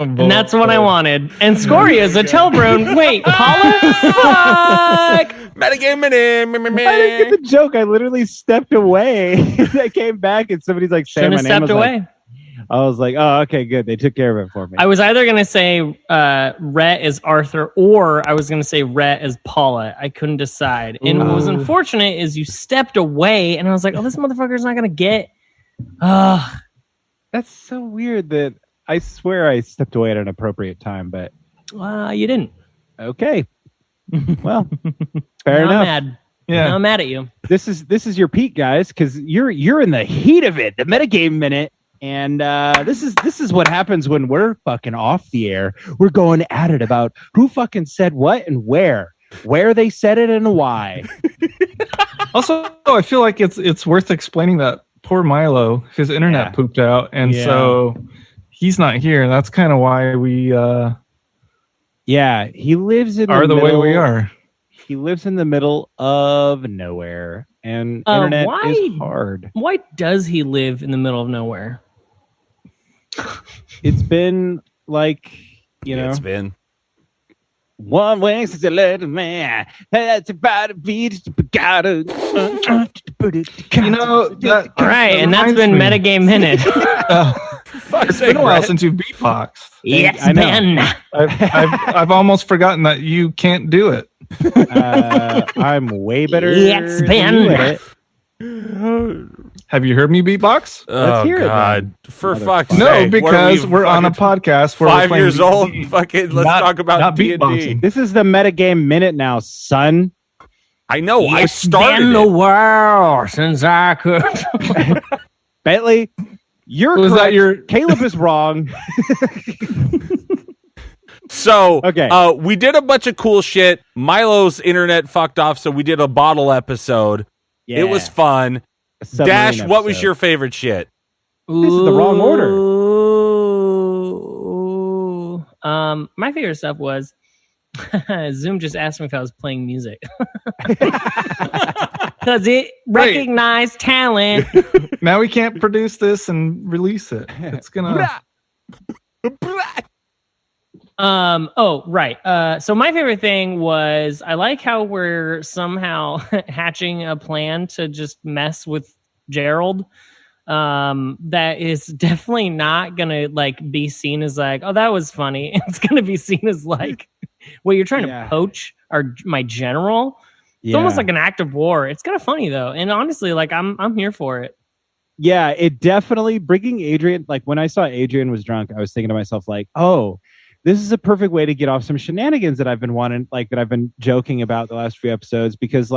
And that's what I wanted. And Scoria's a Telbrone. Wait, Paula? Fuck! Metagame minute. I didn't get the joke. I literally stepped away. I came back and somebody's like, "Say my name." Stepped away. I was like, "Oh, okay, good. They took care of it for me." I was either going to say Rhett as Arthur, or I was going to say Rhett as Paula. I couldn't decide. And what was unfortunate is you stepped away, and I was like, "Oh, this motherfucker's not going to get." That's so weird that I swear I stepped away at an appropriate time, but you didn't. Okay. Well, fair enough. I'm mad. Yeah, I'm mad at you. This is your peak, guys, because you're in the heat of it, the metagame minute, and this is what happens when we're fucking off the air. We're going at it about who fucking said what and where they said it and why. Also, I feel like it's worth explaining that poor Milo, his internet pooped out, and so he's not here. That's kind of why we. He lives in the way we are. He lives in the middle of nowhere, and internet is hard. Why does he live in the middle of nowhere? It's been like, it's been one way since I let a man. That's about a beat. Right, and that's been metagame minute. It's been a while since you've beatboxed. Yes, Ben. I've almost forgotten that you can't do it. I'm way better. Yes, Ben. Have you heard me beatbox? Let's hear God. It, for fuck's sake. No, because we're on a podcast where 5 years old. Fucking let's talk about D&D. This is the metagame minute now, son. I know. I started been the world since I could. Bentley, you're correct. That Caleb is wrong. So, we did a bunch of cool shit. Milo's internet fucked off, so we did a bottle episode. Yeah. It was fun. Dash, what was your favorite shit? This is the wrong order. My favorite stuff was Zoom just asked me if I was playing music. Because it recognized talent. Now we can't produce this and release it. It's gonna. So my favorite thing was I like how we're somehow hatching a plan to just mess with Gerald. That is definitely not gonna be seen as oh, that was funny. It's gonna be seen as well, you're trying to poach my general. It's almost like an act of war. It's kind of funny though, and honestly, I'm here for it. Yeah, it definitely bringing Adrian. When I saw Adrian was drunk, I was thinking to myself oh, this is a perfect way to get off some shenanigans that I've been wanting, that I've been joking about the last few episodes, because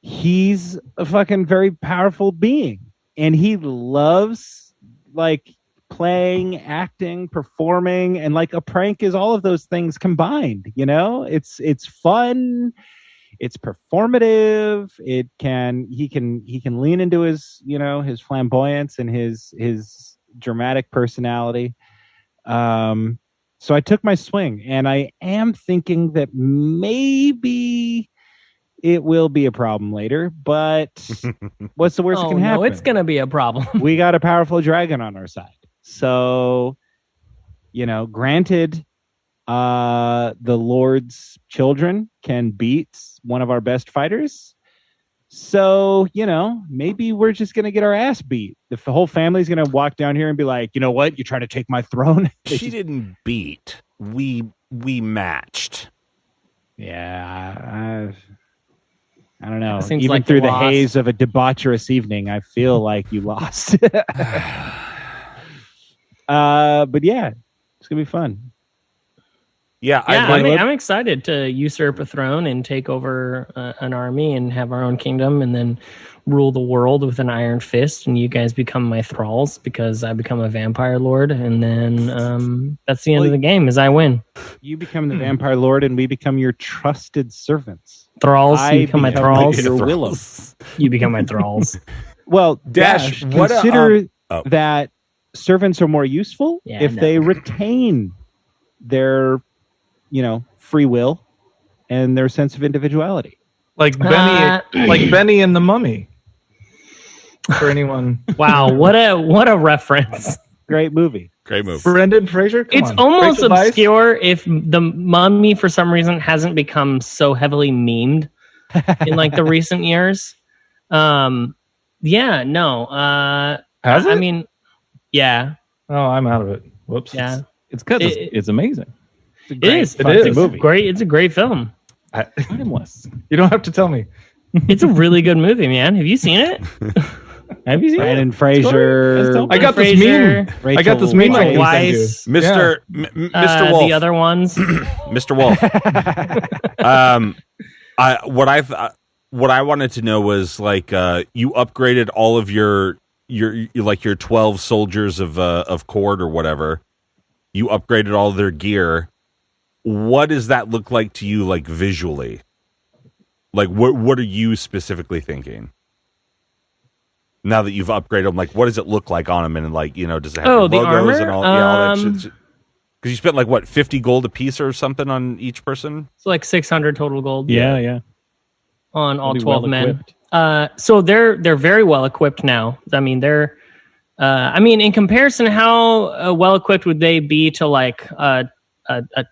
he's a fucking very powerful being, and he loves playing, acting, performing, and a prank is all of those things combined. It's fun. It's performative. He can lean into his his flamboyance and his dramatic personality. So I took my swing, and I am thinking that maybe it will be a problem later, but what's the worst that can happen? No, it's going to be a problem. We got a powerful dragon on our side. So, granted, the Lord's children can beat one of our best fighters. So, maybe we're just going to get our ass beat. The whole family's going to walk down here and be like, you know what? You're trying to take my throne? She didn't beat. We matched. Yeah, I don't know. Even through the haze of a debaucherous evening, I feel like you lost. But yeah, it's going to be fun. Yeah, I'm excited to usurp a throne and take over an army and have our own kingdom and then rule the world with an iron fist, and you guys become my thralls because I become a vampire lord, and then that's the end of the game is I win. You become the vampire lord and we become your trusted servants. Thralls, you become my thralls. Your willows. You become my thralls. Well, Dash, consider that servants are more useful if they retain their free will and their sense of individuality. Like Benny and the Mummy. For anyone. Wow, what a reference. Great movie. Great move. Brendan Fraser? It's almost obscure if the Mummy, for some reason, hasn't become so heavily memed in like the recent years. Yeah, no. Has it? I mean, yeah. Oh, I'm out of it. Whoops. Yeah. It's because it's amazing. It is. It's a movie. It's a great film. Timeless. You don't have to tell me. It's a really good movie, man. Have you seen it? Have you seen Brandon it? Fraser. I got this meme. I got this meme. Rachel Weisz, Mr. Wolf. The other ones. Mr. Wolf. What I wanted to know was like you upgraded all of your 12 soldiers of Cord or whatever. You upgraded all their gear. What does that look like to you, like visually? Like what are you specifically thinking? Now that you've upgraded them, like what does it look like on them, and like does it have the logos armor? and all that shit? Because you spent like what 50 gold a piece or something on each person. It's like 600 total gold. Yeah. On all 12 men. So they're very well equipped now. I mean, they're in comparison, how well equipped would they be to like a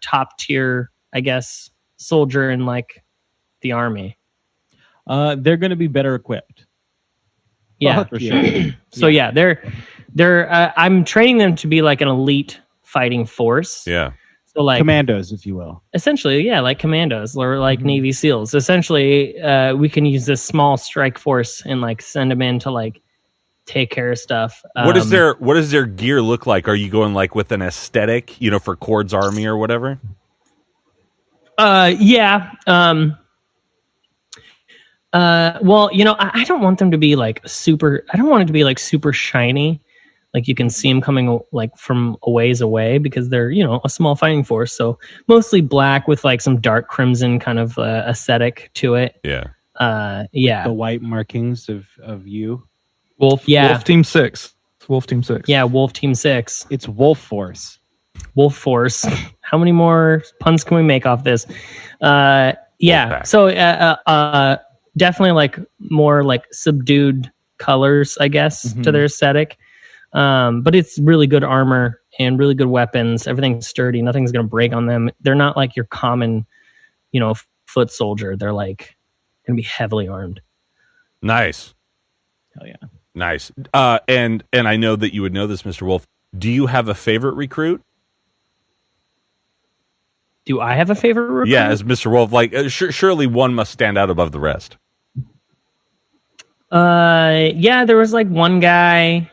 top tier, I guess, soldier in like the army? They're going to be better equipped. Yeah, for sure. So yeah, they're I'm training them to be like an elite fighting force. Yeah. So like commandos, if you will. Essentially, yeah, like commandos or like Navy SEALs. Essentially, we can use this small strike force and like send them in to like take care of stuff. What does their gear look like? Are you going like with an aesthetic, for Cord's army or whatever? Yeah. Well, I don't want them to be like super. I don't want it to be like super shiny. Like you can see them coming like from a ways away because they're, a small fighting force. So mostly black with like some dark crimson kind of aesthetic to it. Yeah. Yeah. The white markings of you. Wolf. Yeah. Wolf Team 6. Wolf Team 6. Yeah. Wolf Team 6. It's Wolf Force. Wolf Force. How many more puns can we make off this? Yeah. So definitely like more like subdued colors, I guess, to their aesthetic. But it's really good armor and really good weapons. Everything's sturdy. Nothing's going to break on them. They're not like your common, foot soldier. They're like going to be heavily armed. Nice. Hell yeah. Nice. And I know that you would know this, Mr. Wolf. Do you have a favorite recruit? Do I have a favorite recruit? Yeah, as Mr. Wolf, like surely one must stand out above the rest. Yeah, there was like one guy,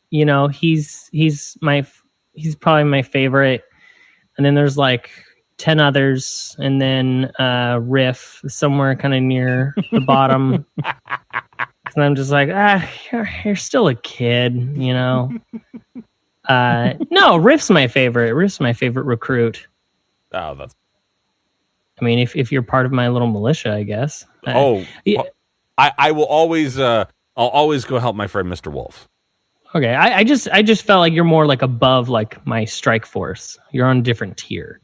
he's probably my favorite. And then there's like 10 others, and then Riff somewhere kind of near the bottom. And I'm just like, you're still a kid, No, Riff's my favorite. Riff's my favorite recruit. Oh, that's. I mean, if you're part of my little militia, I guess. Yeah. I will always I'll always go help my friend Mr. Wolf. Okay, I just felt like you're more like above like my strike force. You're on a different tier.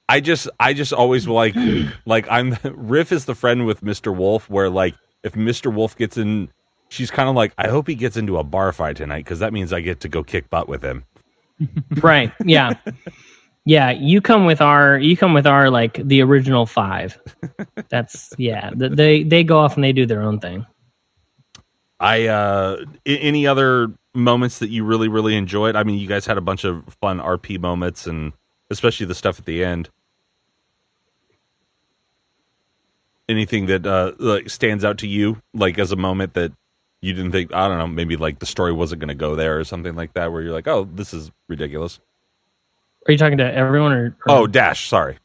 I just always like I'm Riff is the friend with Mr. Wolf where like if Mr. Wolf gets in, she's kind of like, I hope he gets into a bar fight tonight because that means I get to go kick butt with him. Right. Yeah. Yeah, you come with our like the original 5. That's they go off and they do their own thing. Any other moments that you really, really enjoyed? I mean, you guys had a bunch of fun RP moments and especially the stuff at the end. Anything that like stands out to you like as a moment that you didn't think, I don't know, maybe like the story wasn't going to go there or something like that where you're like, "Oh, this is ridiculous." Are you talking to everyone or? Oh, Dash. Sorry.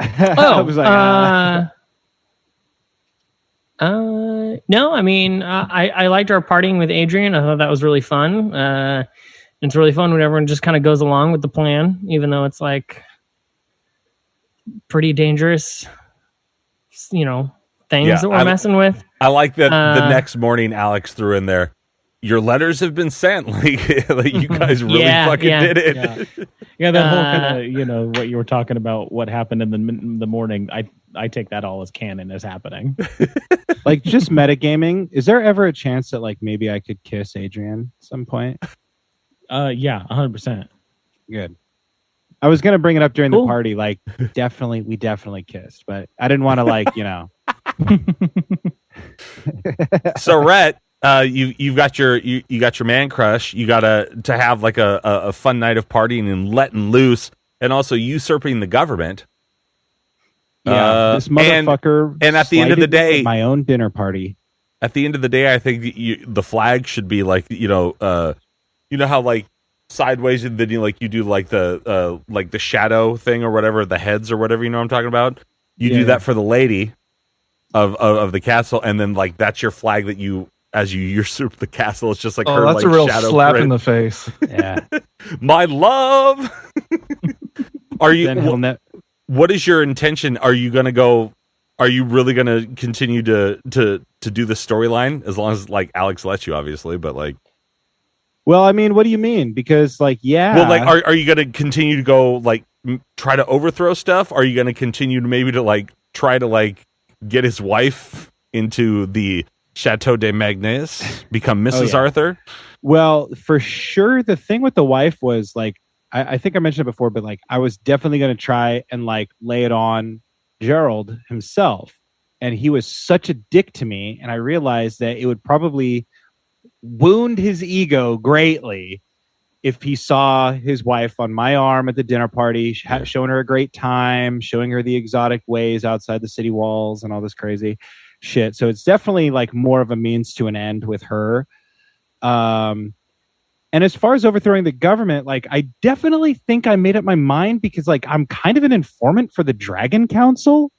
I was like, no. I mean, I liked our partying with Adrian. I thought that was really fun. It's really fun when everyone just kind of goes along with the plan, even though it's like pretty dangerous, things that we're messing with. I like that the next morning Alex threw in there, your letters have been sent. Like you guys really did it. Yeah, that whole kind of, what you were talking about, what happened in the morning. I take that all as canon as happening. Like just metagaming. Is there ever a chance that like maybe I could kiss Adrian at some point? Yeah, 100%. Good. I was gonna bring it up during Cool. the party, like we definitely kissed, but I didn't want to like, So Rhett, you've got your man crush. You got to have like a fun night of partying and letting loose, and also usurping the government. This motherfucker. And at the end of the slighted me day, at my own dinner party. At the end of the day, I think the flag should be like how like sideways, and then you do like the shadow thing or whatever, the heads or whatever, you know what I'm talking about. You do that for the lady of the castle, and then like that's your flag that as you usurp the castle, it's just like her. That's like, a real shadow slap print. in the face. Yeah, my love. Are you? What is your intention? Are you gonna go? Are you really gonna continue to do the storyline as long as like Alex lets you, obviously? But like, well, I mean, what do you mean? Because like, well, like, are you gonna continue to go like try to overthrow stuff? Are you gonna continue to maybe to like try to like get his wife into the Chateau de Magnus, become Mrs. Arthur? Well, for sure, the thing with the wife was like, I think I mentioned it before, but like, I was definitely going to try and like lay it on Gerald himself. And he was such a dick to me. And I realized that it would probably wound his ego greatly if he saw his wife on my arm at the dinner party, showing her a great time, showing her the exotic ways outside the city walls and all this crazy shit. So it's definitely like more of a means to an end with her. And as far as overthrowing the government, like I definitely think I made up my mind because like I'm kind of an informant for the Dragon Council.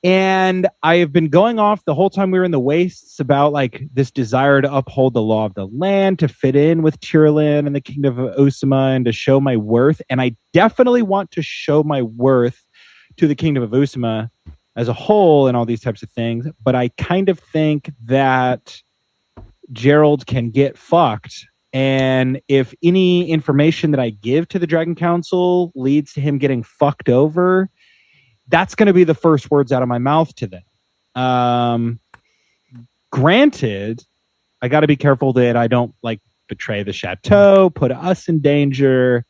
And I have been going off the whole time we were in the wastes about like this desire to uphold the law of the land, to fit in with Tyrlin and the kingdom of Usama, and to show my worth. And I definitely want to show my worth to the kingdom of Usama as a whole and all these types of things. But I kind of think that Gerald can get fucked. And if any information that I give to the Dragon Council leads to him getting fucked over, that's going to be the first words out of my mouth to them. Granted, I got to be careful that I don't like betray the chateau, put us in danger,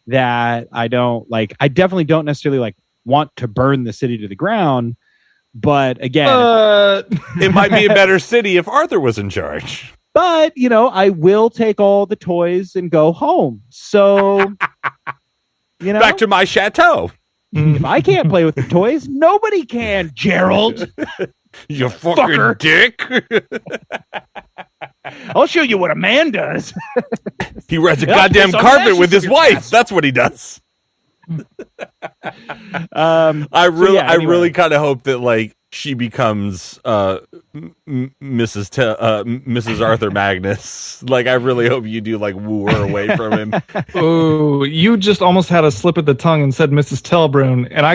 that I definitely don't necessarily like want to burn the city to the ground. But again, it might be a better city if Arthur was in charge. But, I will take all the toys and go home. So, back to my chateau. If I can't play with the toys, nobody can, Gerald. You fucking dick. I'll show you what a man does. He rides a goddamn carpet with his wife. That's what he does. I really kind of hope that like she becomes Mrs. Arthur Magnus. Like I really hope you do like woo her away from him. Oh, you just almost had a slip of the tongue and said Mrs. Telbrun, and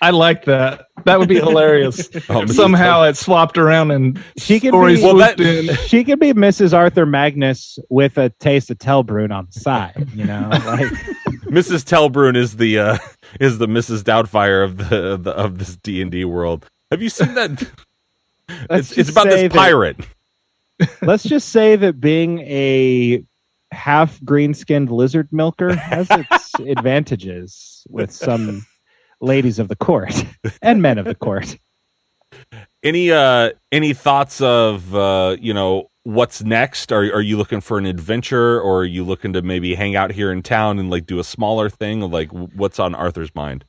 I like that. That would be hilarious. Somehow it swapped around and she can stories swooped in. She could be Mrs. Arthur Magnus with a taste of Telbrun on the side. Like Mrs. Telbrun is the Mrs. Doubtfire of this D&D world. Have you seen that? It's about this pirate. Let's just say that being a half green-skinned lizard milker has its advantages with some ladies of the court and men of the court. Any thoughts of what's next? Are you looking for an adventure, or are you looking to maybe hang out here in town and like do a smaller thing? Like what's on Arthur's mind?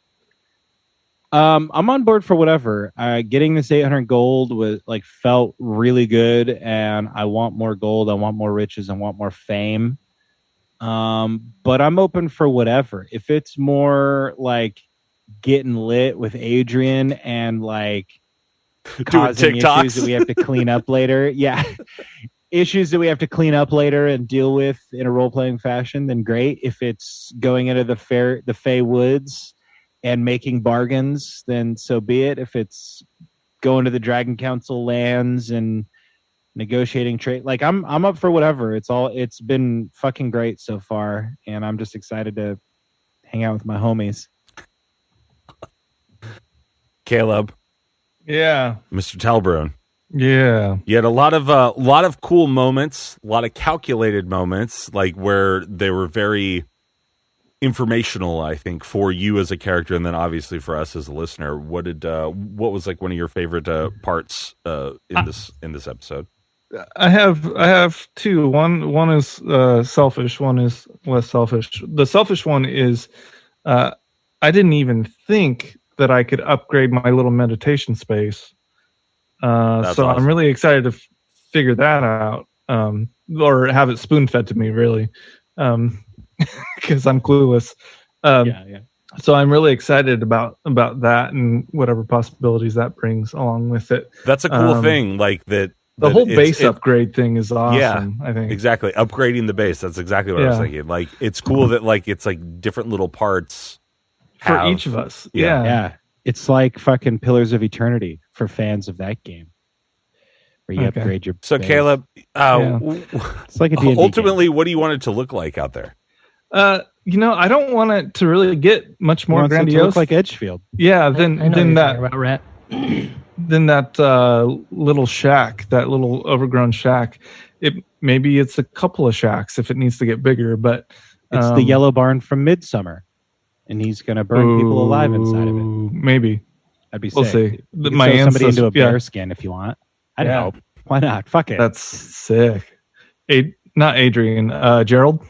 I'm on board for whatever. Getting this 800 gold felt really good, and I want more gold. I want more riches. I want more fame. But I'm open for whatever. If it's more like getting lit with Adrian and like causing issues that we have to clean up later. Yeah. Issues that we have to clean up later and deal with in a role-playing fashion, then great. If it's going into the Fey Woods and making bargains, then so be it. If it's going to the Dragon Council lands and negotiating trade, like I'm up for whatever. It's been fucking great so far, and I'm just excited to hang out with my homies. Caleb. Yeah. Mr. Telbrun. Yeah. You had a lot of cool moments, a lot of calculated moments, like where they were very informational, I think, for you as a character, and then obviously for us as a listener. What was like one of your favorite parts in this episode? I have two. One is selfish. One is less selfish. The selfish one is I didn't even think that I could upgrade my little meditation space. So awesome. I'm really excited to figure that out, or have it spoon fed to me, really, because I'm clueless. So I'm really excited about that and whatever possibilities that brings along with it. That's a cool thing, like that. The whole base upgrade thing is awesome. Yeah, I think exactly. Upgrading the base. That's exactly what I was thinking. Like, it's cool that like it's like different little parts for each of us. Yeah. It's like fucking Pillars of Eternity for fans of that game, where you upgrade your. So base. Caleb, it's like a D&D ultimately, game. what do you want it to look like out there? I don't want it to really get much more grandiose. To look like Edgefield. Yeah, then that about Rat. Then that little shack, that little overgrown shack. Maybe it's a couple of shacks if it needs to get bigger, but it's the yellow barn from Midsummer, and he's gonna burn people alive inside of it. Maybe that'd be sick. We'll see. You can throw somebody into a bear skin if you want. I'd help. Why not? Fuck it. That's sick. Not Adrian. Gerald.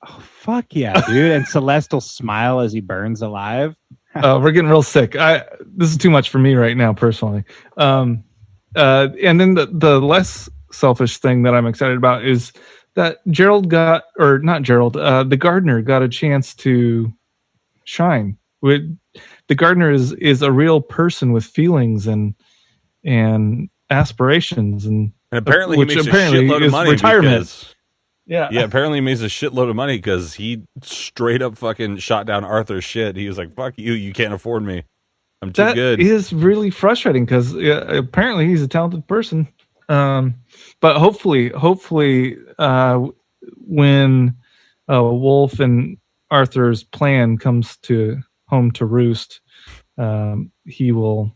Oh fuck yeah, dude! And Celeste will smile as he burns alive. We're getting real sick. This is too much for me right now, personally. And then the less selfish thing that I'm excited about is that the gardener got a chance to shine. The gardener is a real person with feelings and aspirations, and apparently he makes a shitload of money. Retirement. Yeah, apparently he makes a shitload of money because he straight up fucking shot down Arthur's shit. He was like, fuck you, you can't afford me. I'm too good. That is really frustrating because apparently he's a talented person. But hopefully, when Wolf and Arthur's plan comes home to roost, he will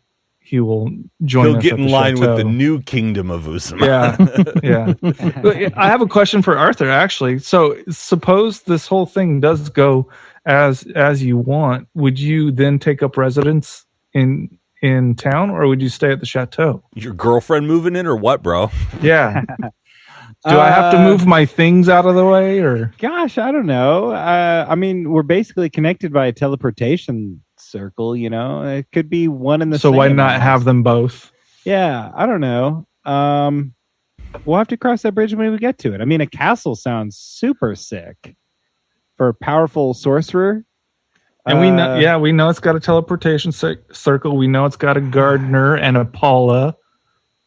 join He'll us get at in the line chateau. with the new kingdom of Usama. Yeah. I have a question for Arthur, actually. So suppose this whole thing does go as you want. Would you then take up residence in town, or would you stay at the chateau? Your girlfriend moving in or what, bro? Yeah. Do I have to move my things out of the way, or? Gosh, I don't know. I mean, we're basically connected by a teleportation circle, it could be one and the same. So why not have them both? Yeah, I don't know. We'll have to cross that bridge when we get to it. I mean, a castle sounds super sick for a powerful sorcerer. And we know it's got a teleportation circle. We know it's got a gardener and a Paula.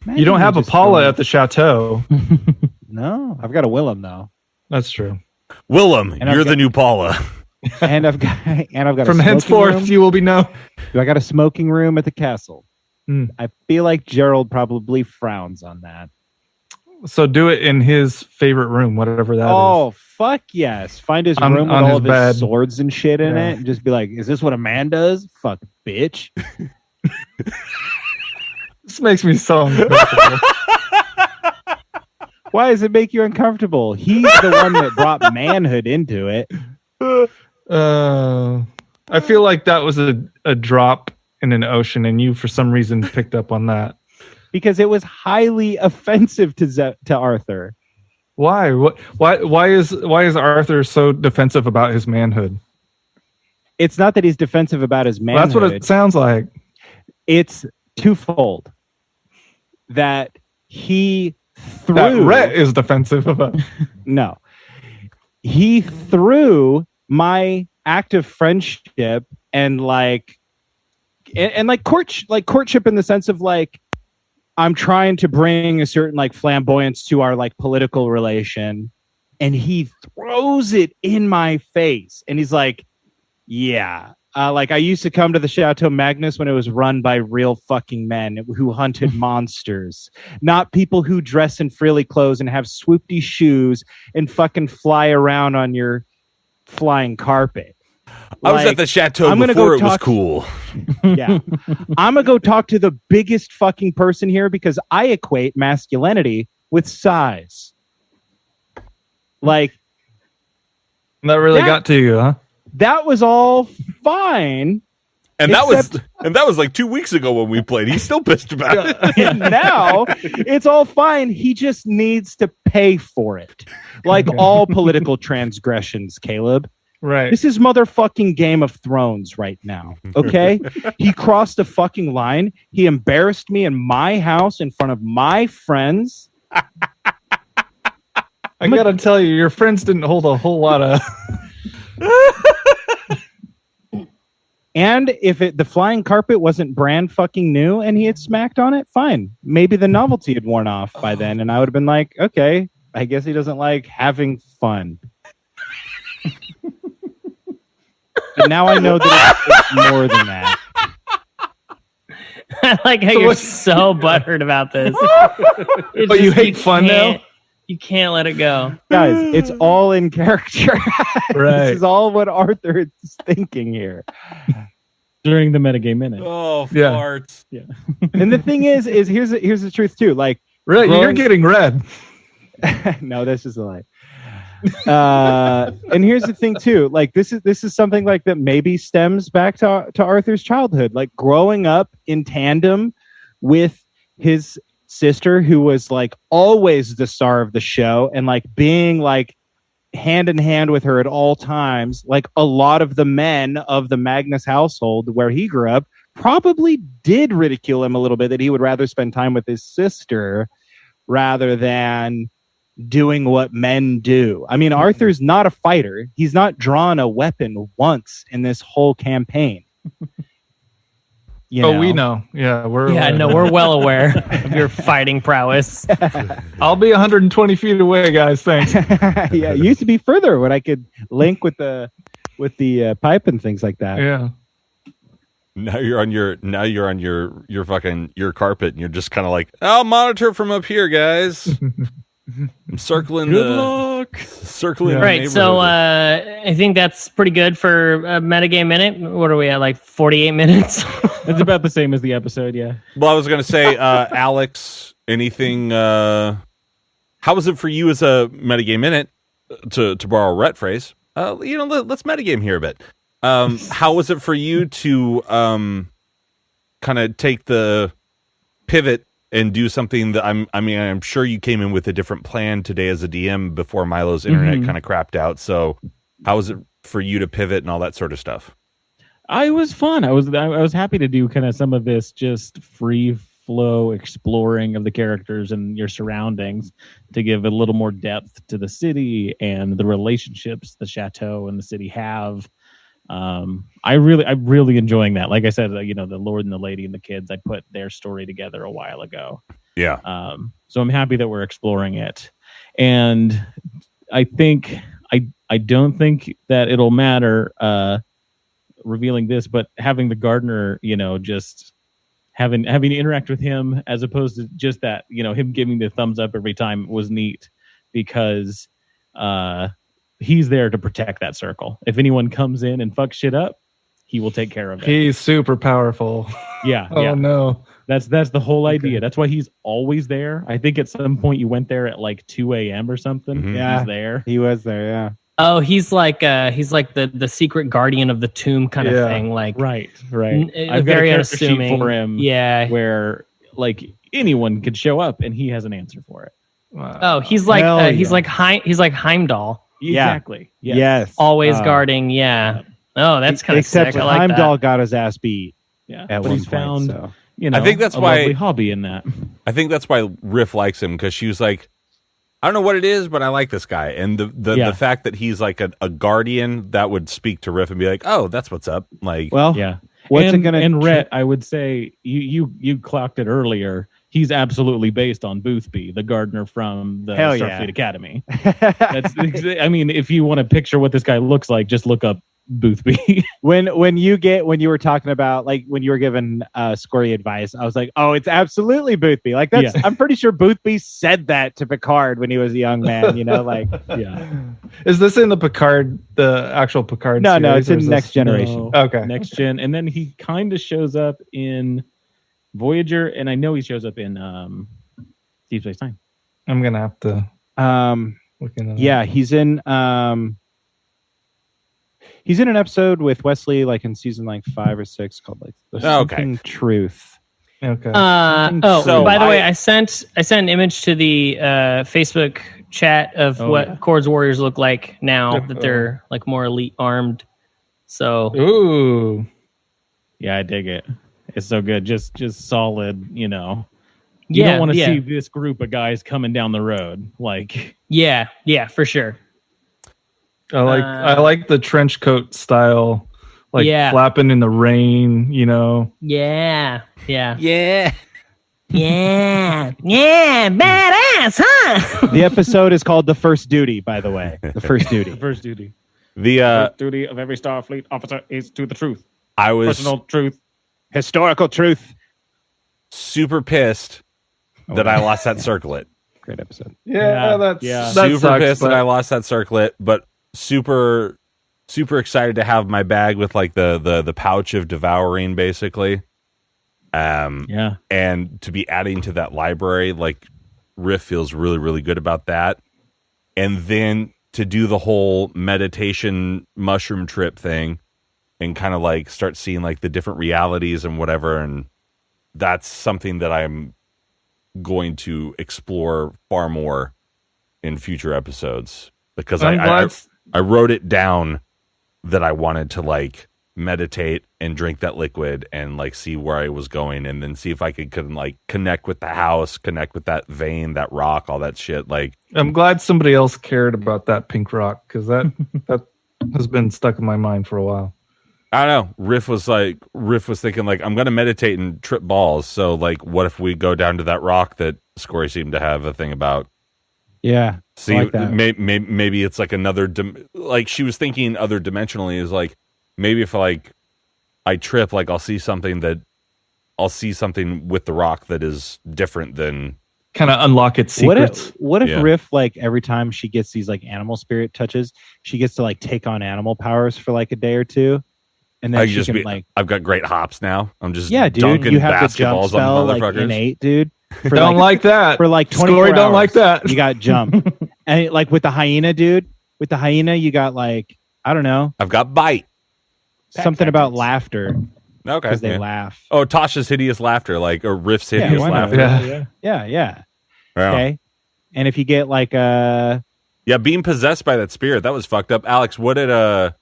You don't have a Paula at the chateau. No, I've got a Willem though. That's true. Willem, you're the new Paula. And I've got from henceforth room. You will be known. I got a smoking room at the castle. I feel like Gerald probably frowns on that. So do it in his favorite room, whatever that is. Oh, fuck yes. Find his room with all of his swords and shit in it, and just be like, is this what a man does? Fuck, bitch. This makes me so uncomfortable. Why does it make you uncomfortable? He's the one that brought manhood into it. I feel like that was a drop in an ocean, and you for some reason picked up on that because it was highly offensive to Arthur. Why? Why is Arthur so defensive about his manhood? It's not that he's defensive about his manhood. That's what it sounds like. It's twofold. That he threw. That Rhett is defensive about. No, he threw my act of friendship and courtship in the sense of like I'm trying to bring a certain like flamboyance to our like political relation, and he throws it in my face, and he's like, "Yeah, like I used to come to the Chateau Magnus when it was run by real fucking men who hunted monsters, not people who dress in frilly clothes and have swoopty shoes and fucking fly around on your flying carpet." I was at the chateau before it was cool. Yeah. I'm going to go talk to the biggest fucking person here because I equate masculinity with size. Like, that really got to you, huh? That was all fine. And that was like 2 weeks ago when we played. He's still pissed about it. And now it's all fine. He just needs to pay for it. Like all political transgressions, Caleb. Right. This is motherfucking Game of Thrones right now. Okay? He crossed a fucking line. He embarrassed me in my house in front of my friends. I gotta tell you, your friends didn't hold a whole lot of. And if the flying carpet wasn't brand fucking new and he had smacked on it, fine. Maybe the novelty had worn off by then, and I would have been like, okay, I guess he doesn't like having fun. But now I know that it's more than that. I like how you're so butthurt about this. But you hate fun now? You can't let it go. Guys, it's all in character. Right. This is all what Arthur is thinking here. During the metagame minute. Oh, Yeah. farts. Yeah. And the thing is here's the truth too. Like, Really? You're getting red. no, that's just a lie. And here's the thing too. Like, this is something like that maybe stems back to Arthur's childhood. Like, growing up in tandem with his sister, who was like always the star of the show, and like being like hand in hand with her at all times. Like, a lot of the men of the Magnus household where he grew up probably did ridicule him a little bit, that he would rather spend time with his sister rather than doing what men do. I mean, Arthur's not a fighter. He's not drawn a weapon once in this whole campaign. We know. Yeah, we're well aware of your fighting prowess. I'll be 120 feet away, guys. Thanks. Yeah, it used to be further when I could link with the pipe and things like that. Yeah. Now you're on your fucking your carpet, and you're just kind of like, I'll monitor from up here, guys. I'm circling circling. Right. So I think that's pretty good for a metagame minute. What are we at? Like 48 minutes. It's about the same as the episode. Yeah. Well, I was gonna say, Alex, anything? How was it for you as a metagame minute? To borrow a Rhett phrase, let's metagame here a bit. How was it for you to kind of take the pivot and do something that I'm sure you came in with a different plan today as a DM before Milo's internet kind of crapped out. So how was it for you to pivot and all that sort of stuff? It was fun. I was happy to do kind of some of this just free flow exploring of the characters and your surroundings to give a little more depth to the city and the relationships the chateau and the city have. I'm really enjoying that. Like I said, the Lord and the Lady and the kids, I put their story together a while ago. Yeah. So I'm happy that we're exploring it. And I think, I don't think that it'll matter, revealing this, but having the gardener, just having to interact with him as opposed to just that, him giving the thumbs up every time was neat because, he's there to protect that circle. If anyone comes in and fucks shit up, he will take care of it. He's super powerful. Yeah. Oh yeah. no. That's the whole idea. That's why he's always there. I think at some point you went there at like 2 a.m. or something. Mm-hmm. Yeah. He's there. He was there, yeah. Oh, he's like the secret guardian of the tomb kind of thing. Like Right. I've very unassuming for him. Yeah. Where like anyone could show up and he has an answer for it. Wow. Oh, he's like Heimdall. Exactly. Yeah. Yes. Always guarding. Yeah. Oh, that's kind of sick. Except I like Heimdall that. got his ass beat. Yeah. At but one he's point, found, so. I think that's a why- lovely hobby in that. I think that's why Riff likes him, because she was like, I don't know what it is, but I like this guy. And the fact that he's like a guardian, that would speak to Riff and be like, oh, that's what's up. Like, Well, Yeah. what's it gonna? And Rhett, I would say you clocked it earlier. He's absolutely based on Boothby, the gardener from the Hell Starfleet yeah. Academy. That's, I mean, if you want to picture what this guy looks like, just look up Boothby. When you were talking about like when you were giving Scory advice, I was like, oh, it's absolutely Boothby. Like that's I'm pretty sure Boothby said that to Picard when he was a young man. Like Is this in the actual Picard? No, series, no, it's in Next Generation. No, okay, Next Gen, and then he kind of shows up in Voyager, and I know he shows up in Deep Space Nine. I'm gonna have to. Look into that. He's in an episode with Wesley, like in season like 5 or 6, called like the Something Truth. Okay. By the way, I sent an image to the Facebook chat of what Chords Warriors look like now that they're like more elite armed. So, ooh, yeah, I dig it. It's so good, just solid. You don't want to see this group of guys coming down the road, like yeah, for sure. I like the trench coat style, like flapping in the rain, Yeah. Badass, huh? The episode is called The First Duty, by the way. The First Duty. The first duty. The first duty of every Starfleet officer is to the truth. I was Personal truth. Historical truth. super pissed that I lost that circlet. Great episode. That Super sucks, pissed that I lost that circlet, but super excited to have my bag with like the pouch of devouring, basically. And to be adding to that library, like Riff feels really, really good about that. And then to do the whole meditation mushroom trip thing and kind of like start seeing like the different realities and whatever. And that's something that I'm going to explore far more in future episodes, because I wrote it down that I wanted to like meditate and drink that liquid and like see where I was going, and then see if I could like connect with the house, connect with that vein, that rock, all that shit. Like, I'm glad somebody else cared about that pink rock, because that has been stuck in my mind for a while. I don't know. Riff was thinking like, I'm going to meditate and trip balls. So like, what if we go down to that rock that Scory seemed to have a thing about? Yeah. See, like that. maybe it's like another, like she was thinking other dimensionally, is like, maybe if like I trip, like I'll see something with the rock that is different than, kind of unlock its secrets. What if Riff, like every time she gets these like animal spirit touches, she gets to like take on animal powers for like a day or two, and then I've got great hops now. I'm just dude, you have the jump basketballs spell on like motherfuckers. innate, dude. Don't like that. For like 24 Scory hours, don't like that. You got jump, and like with the hyena, dude. With the hyena, you got like, I don't know. I've got bite. Something about laughter. Okay. Because they laugh. Oh, Tasha's hideous laughter, like, or Riff's hideous laughter. Yeah. Okay. And if you get like being possessed by that spirit, that was fucked up. Alex, what did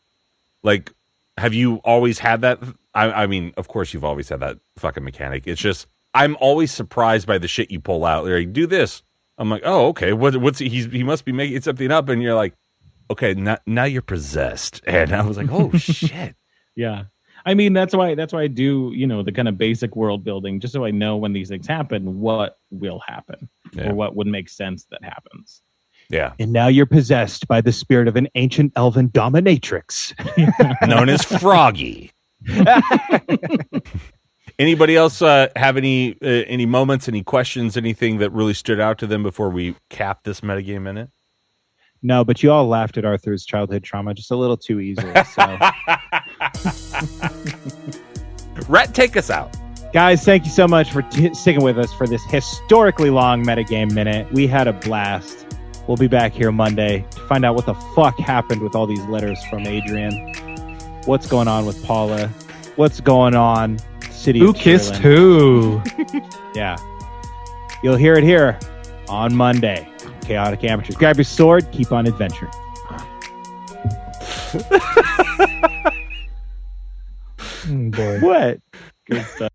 like, have you always had that? I mean, of course you've always had that fucking mechanic. It's just, I'm always surprised by the shit you pull out. You're like, do this. I'm like, oh, okay. What's he must be making something up, and you're like, okay, now you're possessed. And I was like, oh shit. Yeah. I mean, that's why I do, the kind of basic world building, just so I know when these things happen, what will happen or what would make sense that happens. Yeah. And now you're possessed by the spirit of an ancient elven dominatrix known as Froggy. Anybody else have any moments, any questions, anything that really stood out to them before we cap this metagame minute? No, but you all laughed at Arthur's childhood trauma just a little too easily. So. Rhett, take us out. Guys, thank you so much for sticking with us for this historically long metagame minute. We had a blast. We'll be back here Monday to find out what the fuck happened with all these letters from Adrian. What's going on with Paula? What's going on? City Who kissed who? Yeah. You'll hear it here on Monday. Chaotic Amateurs. Grab your sword. Keep on adventuring. Boy. What? Good stuff.